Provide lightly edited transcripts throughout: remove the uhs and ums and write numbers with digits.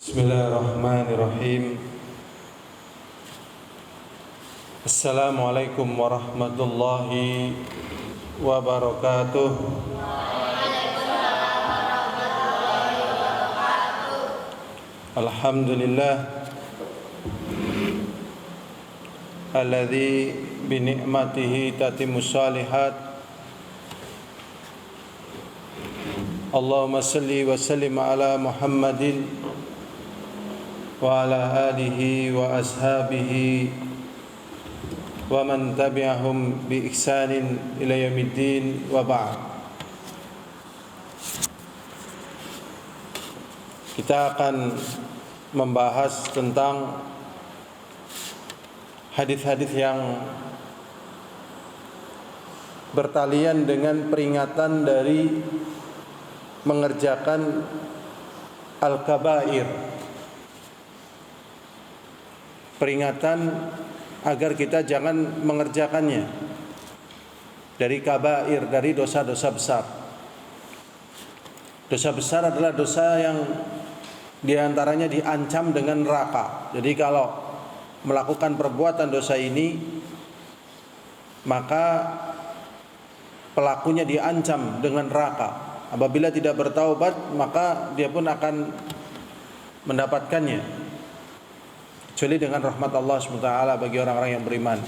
Bismillahirrahmanirrahim. Assalamualaikum warahmatullahi wabarakatuh. Alhamdulillah alladzi bi ni'matihi tatimmus shalihat. Allahumma salli wa sallim ala Muhammadin wa ala alihi wa ashabihi wa man tabi'ahum bi ihsanin ila yaumiddin wa ba'd. Kita akan membahas tentang hadis-hadis yang bertalian dengan peringatan dari mengerjakan al-kabair, peringatan agar kita jangan mengerjakannya, dari kabair, dari dosa-dosa besar. Dosa besar adalah dosa yang diantaranya diancam dengan neraka. Jadi kalau melakukan perbuatan dosa ini, maka pelakunya diancam dengan neraka. Apabila tidak bertaubat, maka dia pun akan mendapatkannya, kecuali dengan rahmat Allah SWT bagi orang-orang yang beriman.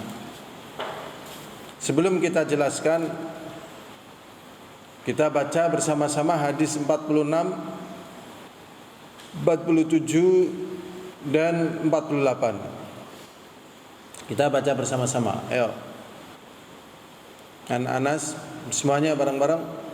Sebelum kita jelaskan, kita baca bersama-sama hadis 46, 47 dan 48. Kita baca bersama-sama. Ayo. An Anas, semuanya bareng-bareng.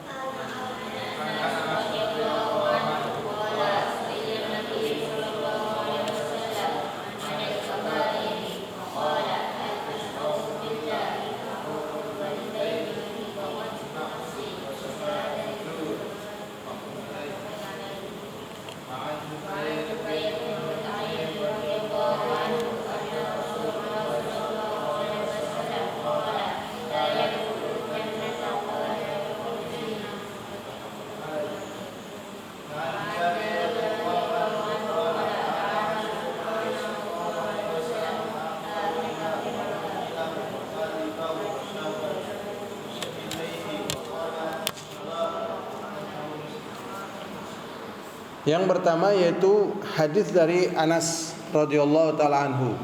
Yang pertama yaitu hadis dari Anas radhiyallahu taala anhu.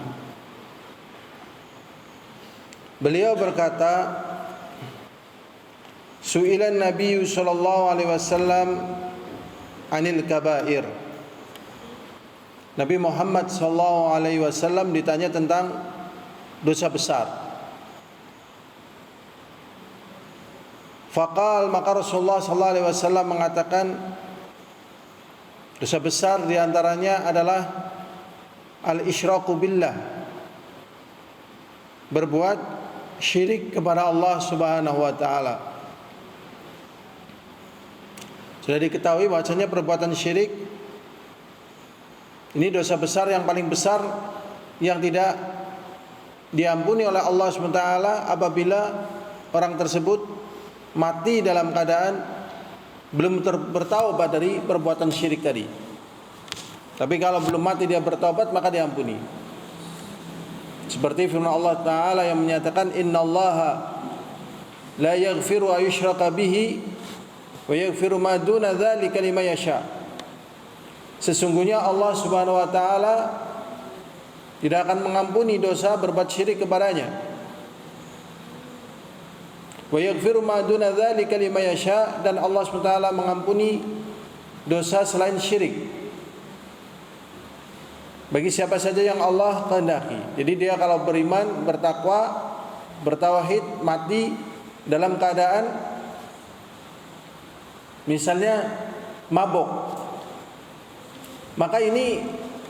Beliau berkata, Su'ilan Nabi sallallahu alaihi wasallam anil kabair. Nabi Muhammad sallallahu alaihi wasallam ditanya tentang dosa besar. Faqal, maka Rasulullah sallallahu alaihi wasallam mengatakan, dosa besar diantaranya adalah al-isyraku billah, berbuat syirik kepada Allah Subhanahu wa taala. Sudah diketahui bahwasanya perbuatan syirik ini dosa besar yang paling besar yang tidak diampuni oleh Allah Subhanahu wa taala apabila orang tersebut mati dalam keadaan belum bertaubat dari perbuatan syirik tadi. Tapi kalau belum mati dia bertaubat, maka diampuni. Seperti firman Allah Ta'ala yang menyatakan, Innallaha la yaghfiru ayyushraka bihi wa yaghfiru ma duna dzalika liman yasha. Sesungguhnya Allah Subhanahu wa taala tidak akan mengampuni dosa berbuat syirik kepadanya. Wa yaghfiru ma duna dzalika liman yasha, dan Allah SWT mengampuni dosa selain syirik bagi siapa saja yang Allah kehendaki. Jadi dia kalau beriman, bertakwa, bertauhid, mati dalam keadaan misalnya mabuk, maka ini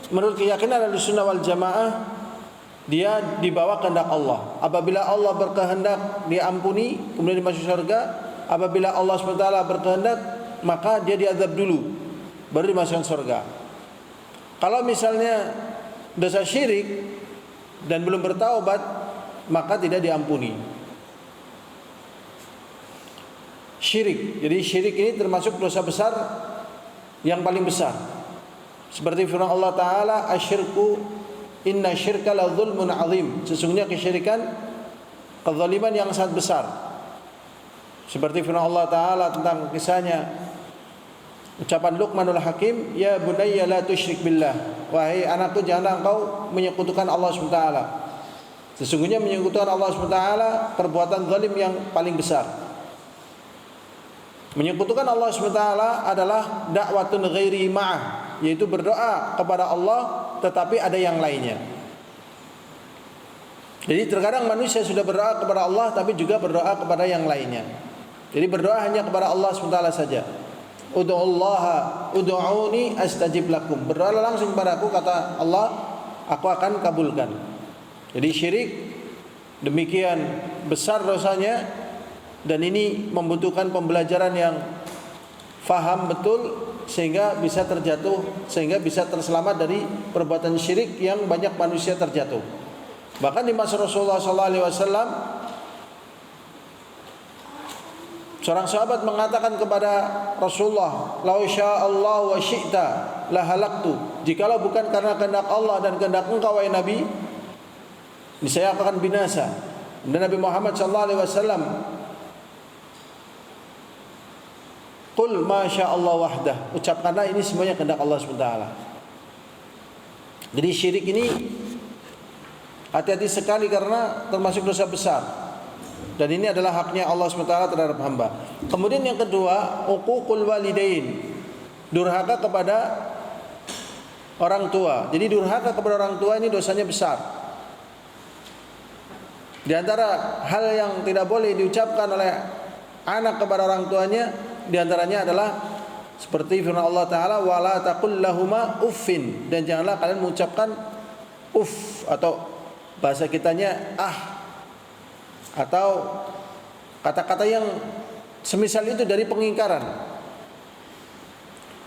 menurut keyakinan Ahlussunnah wal Jamaah dia dibawa kehendak Allah. Apabila Allah berkehendak diampuni, kemudian dimasuk surga. Apabila Allah SWT berkehendak, maka dia diazab dulu, baru dimasukkan surga. Kalau misalnya dosa syirik dan belum bertaubat, maka tidak diampuni. Syirik. Jadi syirik ini termasuk dosa besar yang paling besar. Seperti firman Allah Ta'ala, asyirku inna syirka la zulmun azim. Sesungguhnya kesyirikan kezaliman yang sangat besar. Seperti firman Allah Ta'ala tentang kisahnya, ucapan Luqmanul Hakim, ya bunayya la tusyrik billah. Wahai anakku, janganlah engkau menyekutukan Allah SWT. Sesungguhnya menyekutukan Allah SWT perbuatan zalim yang paling besar. Menyekutukan Allah SWT adalah dakwatun ghairi ma'ah, yaitu berdoa kepada Allah tetapi ada yang lainnya. Jadi terkadang manusia sudah berdoa kepada Allah tapi juga berdoa kepada yang lainnya. Jadi berdoa hanya kepada Allah SWT saja. Ud'ullaha ud'uni astajib lakum. Berdoalah langsung kepadaku, kata Allah, aku akan kabulkan. Jadi syirik demikian besar dosanya, dan ini membutuhkan pembelajaran yang faham betul sehingga bisa terjatuh, sehingga bisa terselamat dari perbuatan syirik yang banyak manusia terjatuh. Bahkan di masa Rasulullah SAW, seorang sahabat mengatakan kepada Rasulullah, "Lau sya'allah wa syi'ta la halaktu." Jikalau bukan karena kehendak Allah dan kehendak engkau wahai Nabi, niscaya akan binasa. Dan Nabi Muhammad SAW, "Qul ma sya'allah wahdah." Ucapkanlah ini semuanya kehendak Allah SWT. Jadi syirik ini hati-hati sekali karena termasuk dosa besar. Dan ini adalah haknya Allah SWT terhadap hamba. Kemudian yang kedua, uququl walidain, durhaka kepada orang tua. Jadi durhaka kepada orang tua ini dosanya besar. Di antara hal yang tidak boleh diucapkan oleh anak kepada orang tuanya, di antaranya adalah seperti firman Allah Ta'ala, wala taqul lahuma uffin, dan janganlah kalian mengucapkan uff, atau bahasa kitanya atau kata-kata yang semisal itu dari pengingkaran.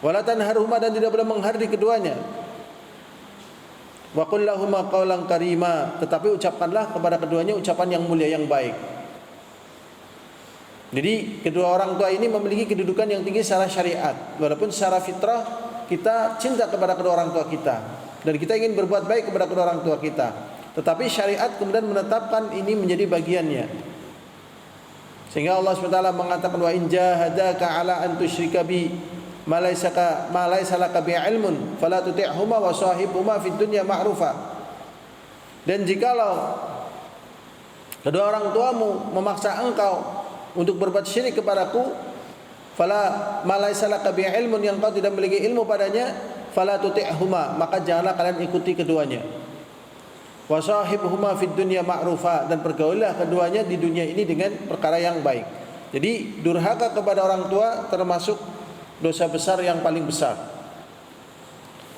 Wala tanharhuma, dan tidak boleh menghardi keduanya. Wa qul lahuma qawlan karima, tetapi ucapkanlah kepada keduanya ucapan yang mulia, yang baik. Jadi kedua orang tua ini memiliki kedudukan yang tinggi secara syariat. Walaupun secara fitrah kita cinta kepada kedua orang tua kita dan kita ingin berbuat baik kepada kedua orang tua kita, tetapi syariat kemudian menetapkan ini menjadi bagiannya. Sehingga Allah SWT mengatakan, wa in jahadaka ala an tusyrika bi ma laysa laka bi ilmun fala tuti'huma wa sahibhuma fid dunya ma'rufa. Dan jikalau kedua orang tuamu memaksa engkau untuk berbuat syirik kepadaku, fala ma laysa laka bi ilmun, yang kau tidak memiliki ilmu padanya, fala tuti'huma, maka janganlah kalian ikuti keduanya. Wa sahibhuma fid dunya ma'rufa, dan pergaulilah keduanya di dunia ini dengan perkara yang baik. Jadi durhaka kepada orang tua termasuk dosa besar yang paling besar.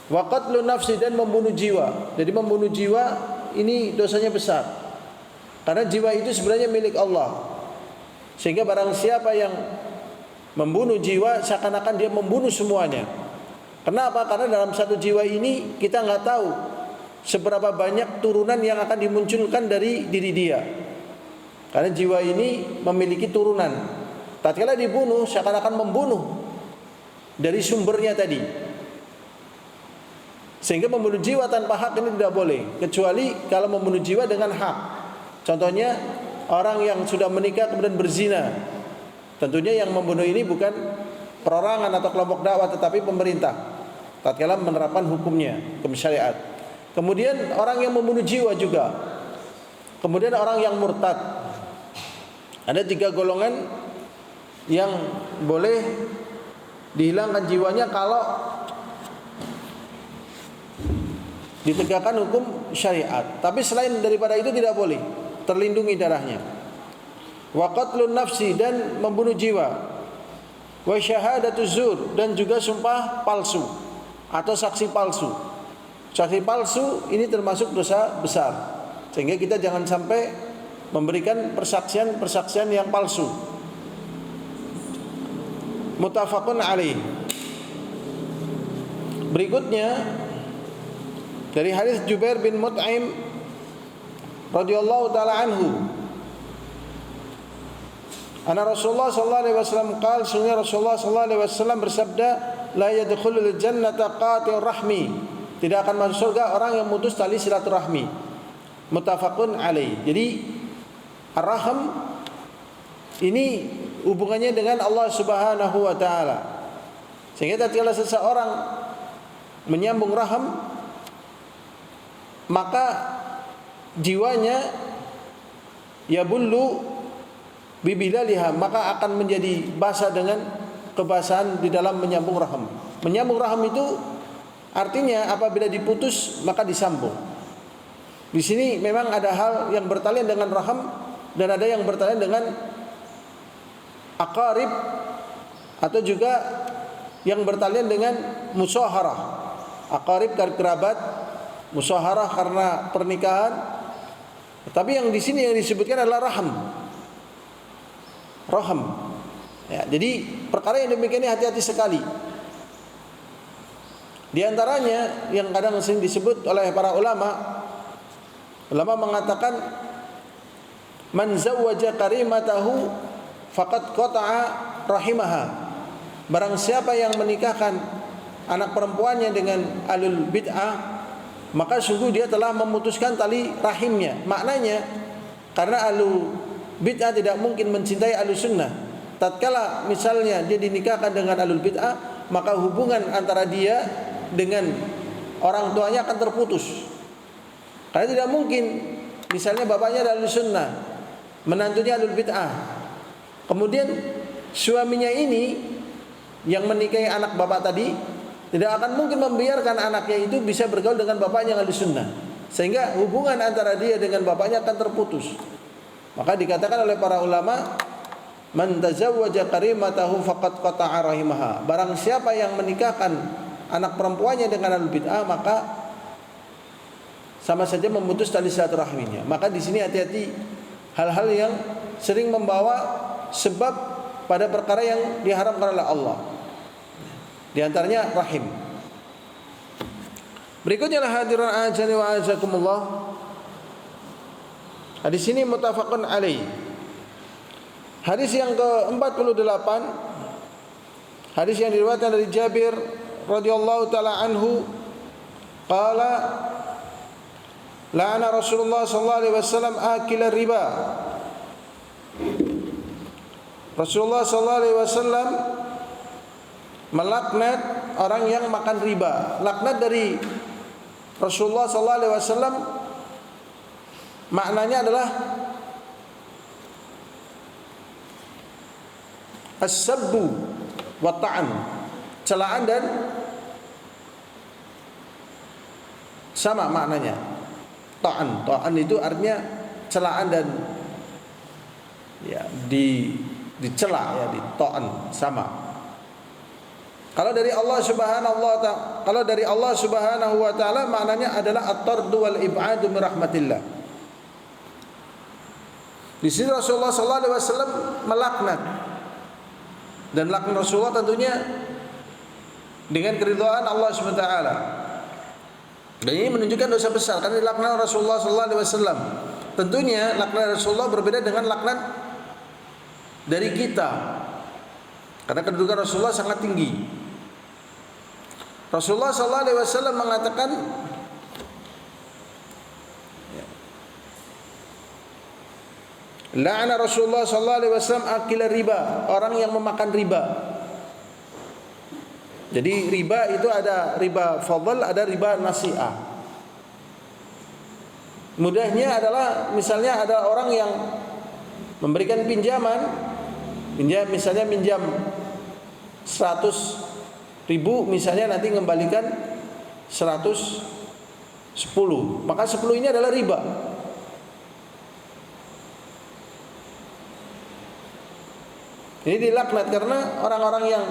Wa qatlun nafsi, dan membunuh jiwa. Jadi membunuh jiwa ini dosanya besar, karena jiwa itu sebenarnya milik Allah. Sehingga barang siapa yang membunuh jiwa, seakan-akan dia membunuh semuanya. Kenapa? Karena dalam satu jiwa ini kita nggak tahu seberapa banyak turunan yang akan dimunculkan dari diri dia. Karena jiwa ini memiliki turunan. Tatkala dibunuh, seakan-akan membunuh dari sumbernya tadi. Sehingga membunuh jiwa tanpa hak ini tidak boleh, kecuali kalau membunuh jiwa dengan hak. Contohnya orang yang sudah menikah kemudian berzina. Tentunya yang membunuh ini bukan perorangan atau kelompok dakwah, tetapi pemerintah tatkala menerapkan hukumnya, hukum syariat. Kemudian orang yang membunuh jiwa juga. Kemudian orang yang murtad. Ada 3 golongan yang boleh dihilangkan jiwanya kalau ditegakkan hukum syariat. Tapi selain daripada itu tidak boleh, terlindungi darahnya. Wa qatlun nafsi, dan membunuh jiwa. Wa syahadatuz zur, dan juga sumpah palsu atau saksi palsu. Saksi palsu ini termasuk dosa besar, sehingga kita jangan sampai memberikan persaksian yang palsu. Muttafaqun alaih. Berikutnya dari hadis Jubair bin Mut'im radhiyallahu taala anhu, anna Rasulullah sallallahu alaihi wasallam qala, sungguh Rasulullah sallallahu alaihi wasallam bersabda, la yadkhulul jannata qati'ur rahmi. Tidak akan masuk surga orang yang memutus tali silaturahmi. Muttafaqun alaih. Jadi ar-rahim ini hubungannya dengan Allah Subhanahu wa taala. Sehingga tatkala seseorang menyambung rahim, maka jiwanya yabullu bibilaliha, maka akan menjadi basah dengan kebasahan di dalam menyambung rahim. Menyambung rahim itu artinya apabila diputus maka disambung. Di sini memang ada hal yang bertalian dengan rahim dan ada yang bertalian dengan aqarib atau juga yang bertalian dengan musyaharah. Aqarib karena kerabat, musyaharah karena pernikahan. Tapi yang di sini yang disebutkan adalah rahim. Rahim. Ya, jadi perkara yang demikian ini hati-hati sekali. Di antaranya yang kadang sering disebut oleh para ulama mengatakan man zawwaja karimatahu faqad qata'a rahimaha. Barang siapa yang menikahkan anak perempuannya dengan alul bid'ah, maka sungguh dia telah memutuskan tali rahimnya. Maknanya karena alul bid'ah tidak mungkin mencintai alul sunnah. Tatkala misalnya dia dinikahkan dengan alul bid'ah, maka hubungan antara dia dengan orang tuanya akan terputus. Karena tidak mungkin misalnya bapaknya alul sunnah, menantunya alul bid'ah, kemudian suaminya ini yang menikahi anak bapak tadi tidak akan mungkin membiarkan anaknya itu bisa bergaul dengan bapaknya yang ahli sunnah, sehingga hubungan antara dia dengan bapaknya akan terputus. Maka dikatakan oleh para ulama, man tazawwaja karimatahu faqad qata'a rahimaha. Barang siapa yang menikahkan anak perempuannya dengan ahli bid'ah, maka sama saja memutus tali silaturahminya. Maka di sini hati-hati hal-hal yang sering membawa sebab pada perkara yang diharamkan oleh Allah. Di antaranya rahim. Berikutnya hadirin ajani wa azakumullah. Hadis ini muttafaqun alaih. Hadis yang ke-48, hadis yang diriwayatkan dari Jabir radhiyallahu taala anhu, qala la'ana Rasulullah sallallahu alaihi wasallam akila riba. Rasulullah sallallahu alaihi wasallam melaknat orang yang makan riba. Laknat dari Rasulullah sallallahu alaihi wasallam maknanya adalah as-sabbu wa ta'an, celaan dan sama maknanya. Ta'an itu artinya celaan dan ya dicela, ya, di ta'an sama. Kalau dari Allah Subhanahu wa taala maknanya adalah at-tardu wal ib'adu min rahmatillah. Di sini Rasulullah sallallahu alaihi wasallam melaknat. Dan laknat Rasulullah tentunya dengan keridhaan Allah Subhanahu wa taala. Dan ini menunjukkan dosa besar karena dilaknat Rasulullah sallallahu alaihi wasallam. Tentunya laknat Rasulullah berbeda dengan laknat dari kita. Karena kedudukan Rasulullah sangat tinggi. Rasulullah sallallahu alaihi wasallam mengatakan la'ana Rasulullah sallallahu alaihi wasallam akila riba, orang yang memakan riba. Jadi riba itu ada riba fadl, ada riba nasi'ah. Mudahnya adalah misalnya ada orang yang memberikan pinjaman, misalnya minjam 100 ribu, misalnya nanti mengembalikan 110, maka 10 ini adalah riba. Ini dilaknat karena orang-orang yang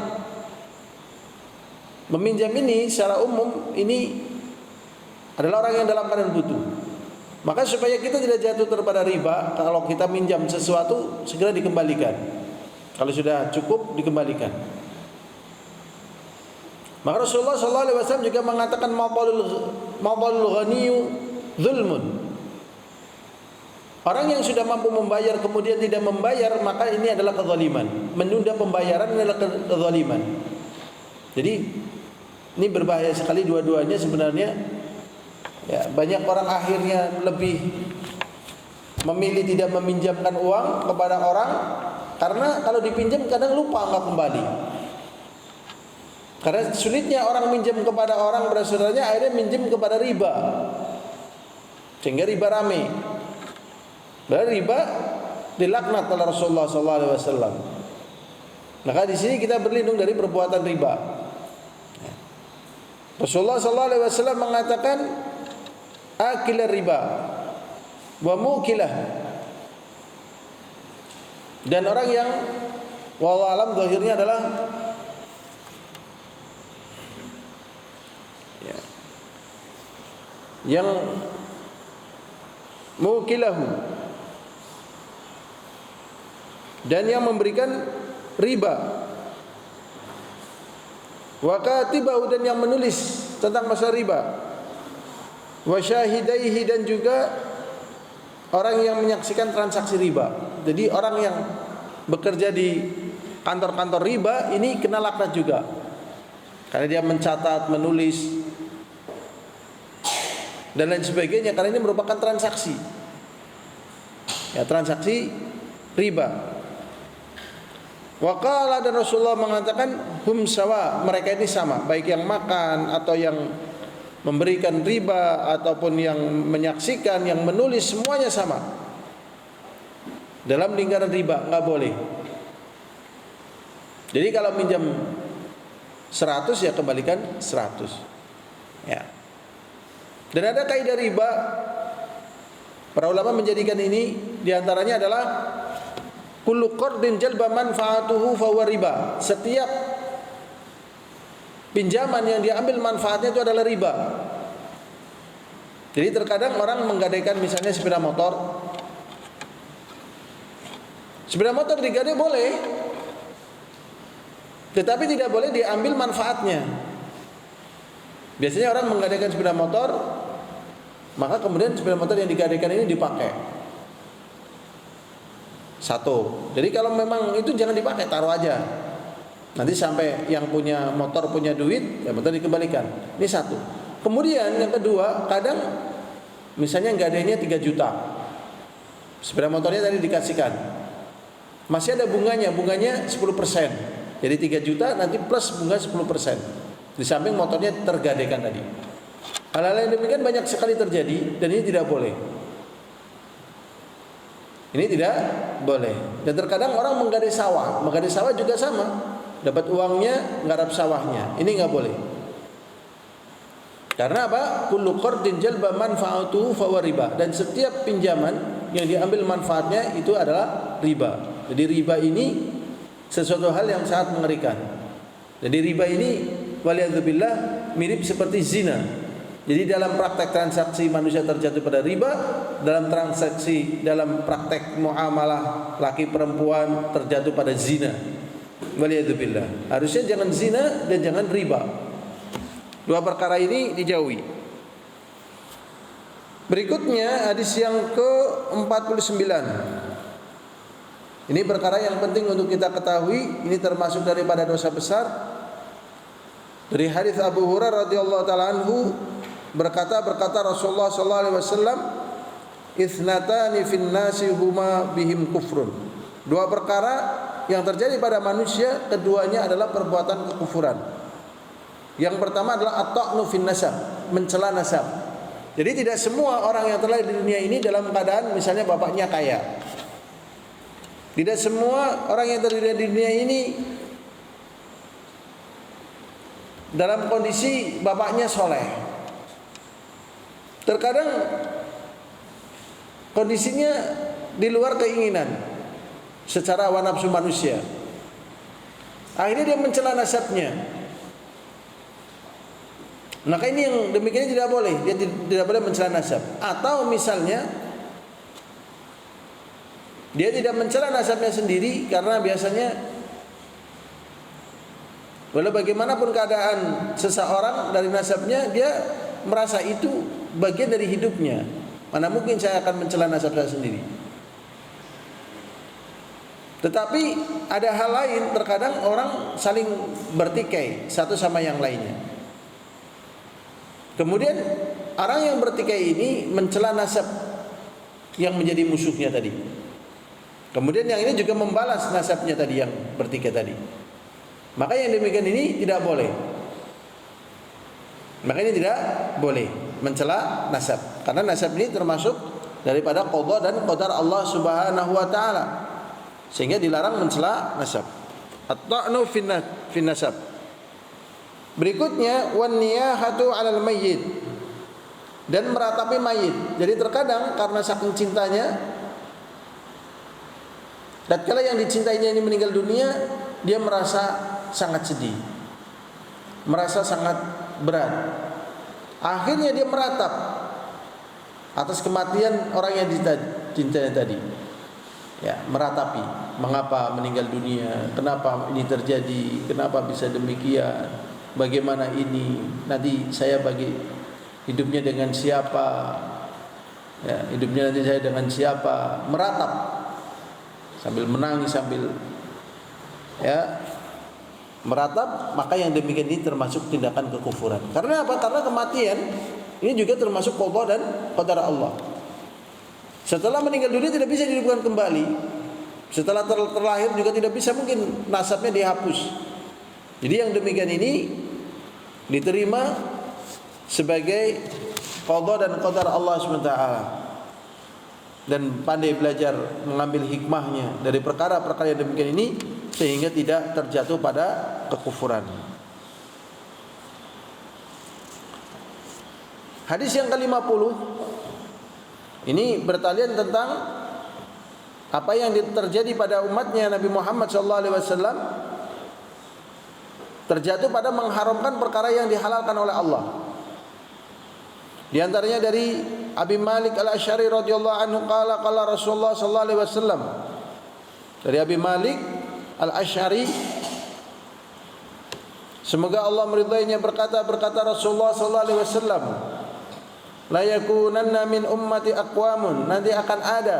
meminjam ini secara umum ini adalah orang yang dalam keadaan butuh. Maka supaya kita tidak jatuh terhadap riba, kalau kita minjam sesuatu segera dikembalikan. Kalau sudah cukup dikembalikan. Maka Rasulullah SAW juga mengatakan maqalul ghaniyyu zulmun. Orang yang sudah mampu membayar kemudian tidak membayar, maka ini adalah kezaliman. Menunda pembayaran adalah kezaliman. Jadi ini berbahaya sekali dua-duanya sebenarnya. Ya, banyak orang akhirnya lebih memilih tidak meminjamkan uang kepada orang karena kalau dipinjam kadang lupa nggak kembali. Karena sulitnya orang minjam kepada orang saudaranya, akhirnya minjam kepada riba, sehingga riba rame. Padahal riba dilaknat oleh Rasulullah SAW. Maka di sini kita berlindung dari perbuatan riba. Rasulullah SAW mengatakan, akilah riba wa mukilah, dan orang yang wallahu alam zahirnya adalah yang mukilahu, dan yang memberikan riba, wa katibahu, dan yang menulis tentang masalah riba, wa syahidaihi, dan juga orang yang menyaksikan transaksi riba. Jadi orang yang bekerja di kantor-kantor riba ini kena laknat juga, karena dia mencatat, menulis dan lain sebagainya, karena ini merupakan transaksi, ya, transaksi riba. Waqala, dan Rasulullah mengatakan, hum sawa, mereka ini sama, baik yang makan atau yang memberikan riba ataupun yang menyaksikan, yang menulis, semuanya sama dalam lingkaran riba, nggak boleh. Jadi kalau minjam 100 ya kembalikan 100, ya. Dan ada kaidah riba, para ulama menjadikan ini diantaranya adalah kullu qardin jalba manfaatuhu fahuwa riba. Setiap pinjaman yang diambil manfaatnya itu adalah riba. Jadi terkadang orang menggadaikan misalnya sepeda motor. Sepeda motor digadai boleh, tetapi tidak boleh diambil manfaatnya. Biasanya orang menggadaikan sepeda motor, maka kemudian sepeda motor yang digadaikan ini dipakai. Satu. Jadi kalau memang itu jangan dipakai, taruh aja. Nanti sampai yang punya motor punya duit, ya motor dikembalikan. Ini satu. Kemudian yang kedua, kadang misalnya gadainya 3 juta. Sepeda motornya tadi dikasihkan. Masih ada bunganya 10%. Jadi 3 juta nanti plus bunga 10%. Di samping motornya tergadaikan tadi. Hal-hal yang demikian banyak sekali terjadi dan ini tidak boleh. Ini tidak boleh. Dan terkadang orang menggadai sawah juga sama. Dapat uangnya, nggarap sawahnya. Ini nggak boleh. Karena apa? Kullu qardin jalba manfaatuhu fahuwa riba. Dan setiap pinjaman yang diambil manfaatnya itu adalah riba. Jadi riba ini sesuatu hal yang sangat mengerikan. Jadi riba ini waliyadzubillah mirip seperti zina. Jadi dalam praktek transaksi manusia terjatuh pada riba, dalam praktek muamalah laki perempuan terjatuh pada zina. Waliyadzubillah. Harusnya jangan zina dan jangan riba. Dua perkara ini dijauhi. Berikutnya hadis yang ke-49. Ini perkara yang penting untuk kita ketahui, ini termasuk daripada dosa besar. Dari hadis Abu Hurairah radhiyallahu taala anhu berkata Rasulullah sallallahu alaihi wasallam, "Itsnatani fin nasi huma bihim kufrun." Dua perkara yang terjadi pada manusia, keduanya adalah perbuatan kekufuran. Yang pertama adalah at-ta'nu fin nasab, mencela nasab. Jadi tidak semua orang yang terlahir di dunia ini dalam keadaan misalnya bapaknya kaya. Tidak semua orang yang terlahir di dunia ini dalam kondisi bapaknya soleh. Terkadang kondisinya di luar keinginan secara hawa nafsu manusia. Akhirnya dia mencela nasabnya. Maka ini yang demikian tidak boleh. Dia tidak boleh mencela nasab. Atau misalnya dia tidak mencela nasabnya sendiri karena biasanya walau bagaimanapun keadaan seseorang dari nasabnya, dia merasa itu bagian dari hidupnya. Mana mungkin saya akan mencela nasab saya sendiri. Tetapi ada hal lain, terkadang orang saling bertikai satu sama yang lainnya. Kemudian orang yang bertikai ini mencela nasab yang menjadi musuhnya tadi. Kemudian yang ini juga membalas nasabnya tadi yang bertikai tadi. Maka yang demikian ini tidak boleh. Maka ini tidak boleh mencela nasab, karena nasab ini termasuk daripada qada dan qadar Allah Subhanahu wa taala, sehingga dilarang mencela nasab. At-ta'nu fin nasab. Berikutnya wan niyahatu 'alal mayyit, dan meratapi mayit. Jadi terkadang karena saking cintanya, tatkala yang dicintainya ini meninggal dunia, dia merasa sangat sedih, merasa sangat berat. Akhirnya dia meratap atas kematian orang yang dicintainya tadi. Ya, meratapi, mengapa meninggal dunia, kenapa ini terjadi, kenapa bisa demikian, bagaimana ini, nanti saya bagi hidupnya dengan siapa, ya, hidupnya nanti saya dengan siapa, meratap sambil menangis, sambil ya meratap. Maka yang demikian ini termasuk tindakan kekufuran. Karena apa? Karena kematian ini juga termasuk qada dan qadar Allah. Setelah meninggal dunia tidak bisa dihidupkan kembali. Setelah terlahir juga tidak bisa mungkin nasabnya dihapus. Jadi yang demikian ini diterima sebagai qada dan qadar Allah SWT, dan pandai belajar mengambil hikmahnya dari perkara-perkara yang demikian ini, sehingga tidak terjatuh pada kekufuran. Hadis yang ke-50 ini bertalian tentang apa yang terjadi pada umatnya Nabi Muhammad SAW, terjatuh pada mengharamkan perkara yang dihalalkan oleh Allah. Di antaranya dari Abi Malik Al-Asy'ari radhiyallahu anhu qala qala Rasulullah sallallahu alaihi wasallam. Dari Abi Malik Al-Asy'ari, semoga Allah meridainya, berkata Rasulullah sallallahu alaihi wasallam, la yakunanna min ummati aqwamun, nanti akan ada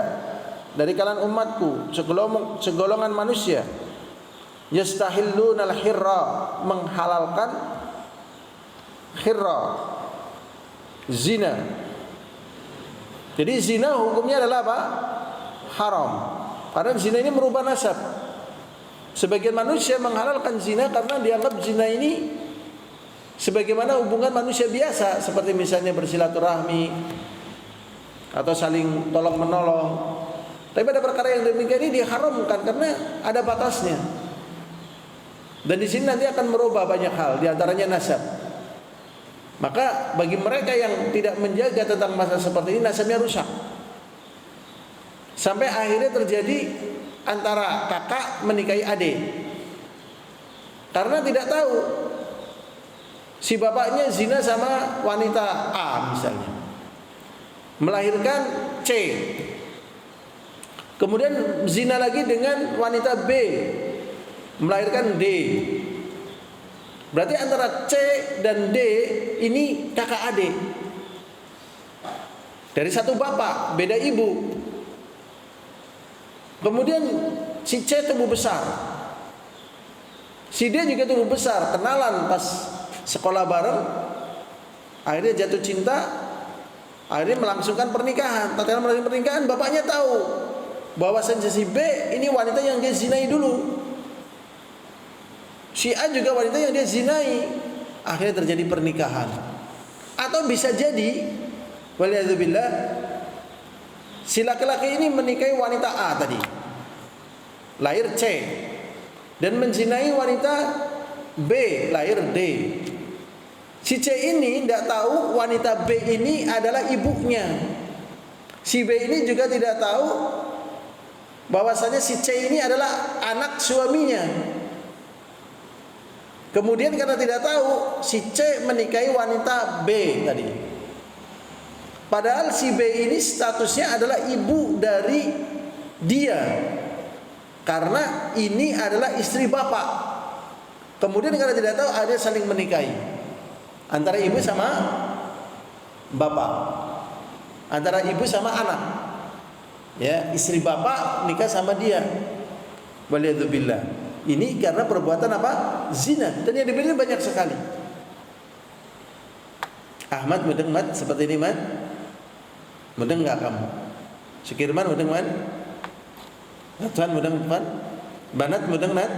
dari kalangan umatku segolongan manusia, yastahilluna al-hirra, menghalalkan hirra, zina. Jadi zina hukumnya adalah apa? Haram. Karena zina ini merubah nasab. Sebagian manusia menghalalkan zina karena dianggap zina ini sebagaimana hubungan manusia biasa, seperti misalnya bersilaturahmi atau saling tolong menolong. Tapi pada perkara yang demikian ini diharamkan karena ada batasnya. Dan di sini nanti akan merubah banyak hal, di antaranya nasab. Maka bagi mereka yang tidak menjaga tentang masalah seperti ini, nasabnya rusak. Sampai akhirnya terjadi antara kakak menikahi adik. Karena tidak tahu si bapaknya zina sama wanita A misalnya, melahirkan C. Kemudian zina lagi dengan wanita B, melahirkan D. Berarti antara C dan D ini kakak adik, dari satu bapak, beda ibu. Kemudian si C tumbuh besar, si D juga tumbuh besar, kenalan pas sekolah bareng, akhirnya jatuh cinta, akhirnya melangsungkan pernikahan. Tatkala melangsungkan pernikahan, bapaknya tahu bahwasanya si B ini wanita yang dia zinai dulu, si A juga wanita yang dia zinai. Akhirnya terjadi pernikahan. Atau bisa jadi waliyadzubillah, si laki-laki ini menikahi wanita A tadi, lahir C, dan menzinai wanita B, lahir D. Si C ini tidak tahu wanita B ini adalah ibunya. Si B ini juga tidak tahu bahwasanya si C ini adalah anak suaminya. Kemudian karena tidak tahu, si C menikahi wanita B tadi. Padahal si B ini statusnya adalah ibu dari dia, karena ini adalah istri bapak. Kemudian karena tidak tahu, ada saling menikahi antara ibu sama bapak, antara ibu sama anak. Ya, istri bapak nikah sama dia. Waliyadzubillah. Ini karena perbuatan apa? Zina. Dan yang diberi banyak sekali. Ahmad mudeng mat seperti ini mat? Mudeng enggak kamu? Sukirman mudeng mat? Tuhan mudeng Tuhan? Banat mudeng nat?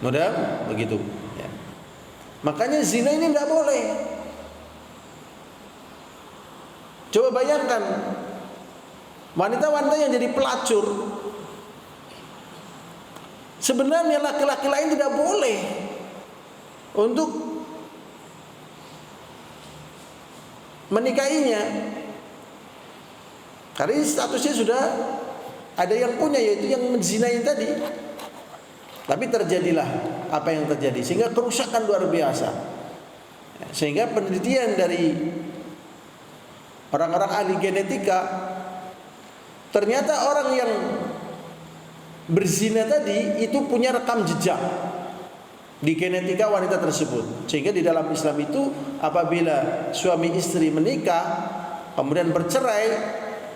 Mudeng begitu. Ya. Makanya zina ini enggak boleh. Coba bayangkan wanita-wanita yang jadi pelacur. Sebenarnya laki-laki lain tidak boleh untuk menikahinya, karena statusnya sudah ada yang punya, yaitu yang menzinai tadi. Tapi terjadilah apa yang terjadi, sehingga kerusakan luar biasa. Sehingga penelitian dari orang-orang ahli genetika, ternyata orang yang berzina tadi itu punya rekam jejak di genetika wanita tersebut. Sehingga di dalam Islam itu apabila suami istri menikah kemudian bercerai,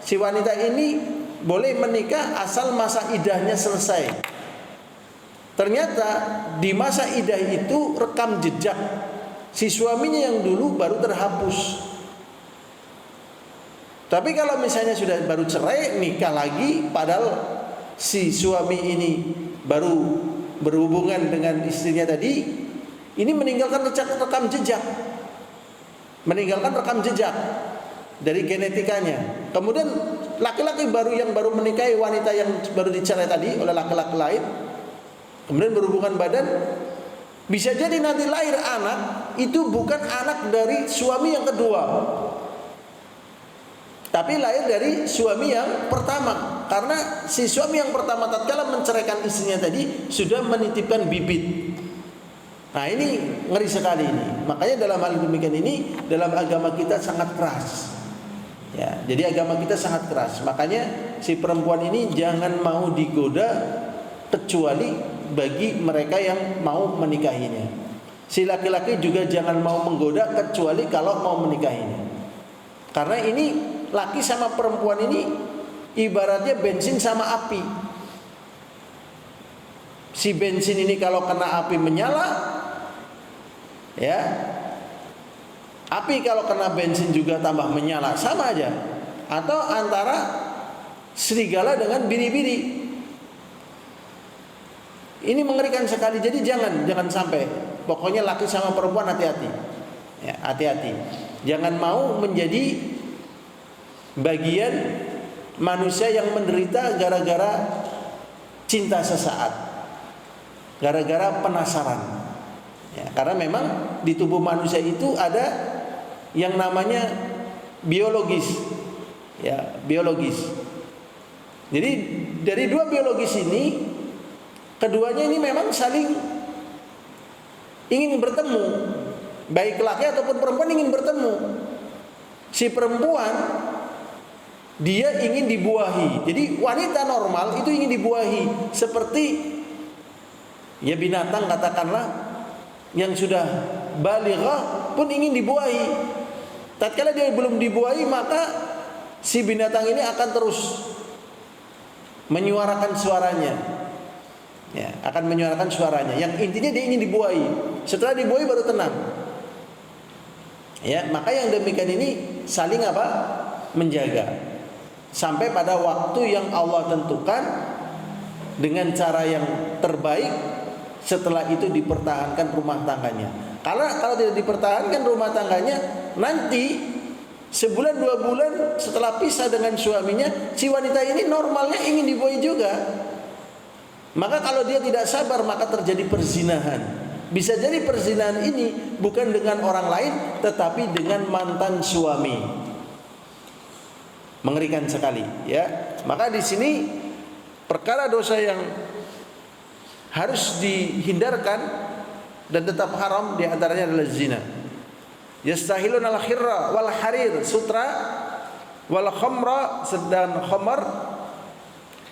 si wanita ini boleh menikah asal masa idahnya selesai. Ternyata di masa idah itu rekam jejak si suaminya yang dulu baru terhapus. Tapi kalau misalnya sudah baru cerai, nikah lagi, padahal si suami ini baru berhubungan dengan istrinya tadi, ini meninggalkan rekam jejak, meninggalkan rekam jejak dari genetikanya. Kemudian laki-laki yang baru menikahi wanita yang baru dicerai tadi oleh laki-laki lain, kemudian berhubungan badan, bisa jadi nanti lahir anak itu bukan anak dari suami yang kedua, tapi lahir dari suami yang pertama. Karena si suami yang pertama tatkala menceraikan istrinya tadi sudah menitipkan bibit. Nah ini ngeri sekali ini. Makanya dalam hal demikian ini dalam agama kita sangat keras. Ya, jadi agama kita sangat keras. Makanya si perempuan ini jangan mau digoda kecuali bagi mereka yang mau menikahinya. Si laki-laki juga jangan mau menggoda kecuali kalau mau menikahinya. Karena ini laki sama perempuan ini ibaratnya bensin sama api. Si bensin ini kalau kena api menyala, ya. Api kalau kena bensin juga tambah menyala, sama aja. Atau antara serigala dengan biri-biri. Ini mengerikan sekali. Jadi jangan sampai. Pokoknya laki sama perempuan hati-hati. Ya, hati-hati. Jangan mau menjadi bagian manusia yang menderita gara-gara cinta sesaat, gara-gara penasaran. Ya, karena memang di tubuh manusia itu ada yang namanya biologis, ya biologis. Jadi dari dua biologis ini, keduanya ini memang saling ingin bertemu, baik laki ataupun perempuan ingin bertemu. Si perempuan dia ingin dibuahi. Jadi wanita normal itu ingin dibuahi, seperti ya binatang katakanlah yang sudah balighah pun ingin dibuahi. Tatkala dia belum dibuahi, maka si binatang ini akan terus menyuarakan suaranya. Ya, akan menyuarakan suaranya. Yang intinya dia ingin dibuahi. Setelah dibuahi baru tenang. Ya, maka yang demikian ini saling apa? Menjaga. Sampai pada waktu yang Allah tentukan dengan cara yang terbaik, setelah itu dipertahankan rumah tangganya. Karena kalau tidak dipertahankan rumah tangganya, nanti sebulan 2 bulan setelah pisah dengan suaminya, si wanita ini normalnya ingin dibuahi juga. Maka kalau dia tidak sabar, maka terjadi perzinahan. Bisa jadi perzinahan ini bukan dengan orang lain, tetapi dengan mantan suami. Mengerikan sekali, ya. Maka di sini perkara dosa yang harus dihindarkan dan tetap haram di antaranya adalah zina. Yastahilun al-khirra wal harir, sutra wal khamra, sedang khamar,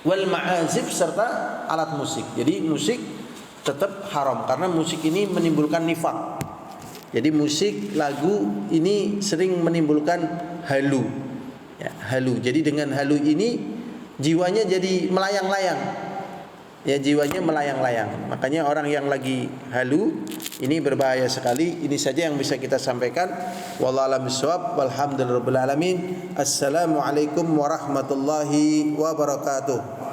wal ma'azif, serta alat musik. Jadi musik tetap haram karena musik ini menimbulkan nifak. Jadi musik, lagu ini sering menimbulkan halu. Ya, halu. Jadi dengan halu ini jiwanya jadi melayang-layang. ya jiwanya melayang-layang. Makanya orang yang lagi halu ini berbahaya sekali. Ini saja yang bisa kita sampaikan. Wallahu a'lam bishawab. Walhamdulillahirabbil alamin. Assalamualaikum warahmatullahi wabarakatuh.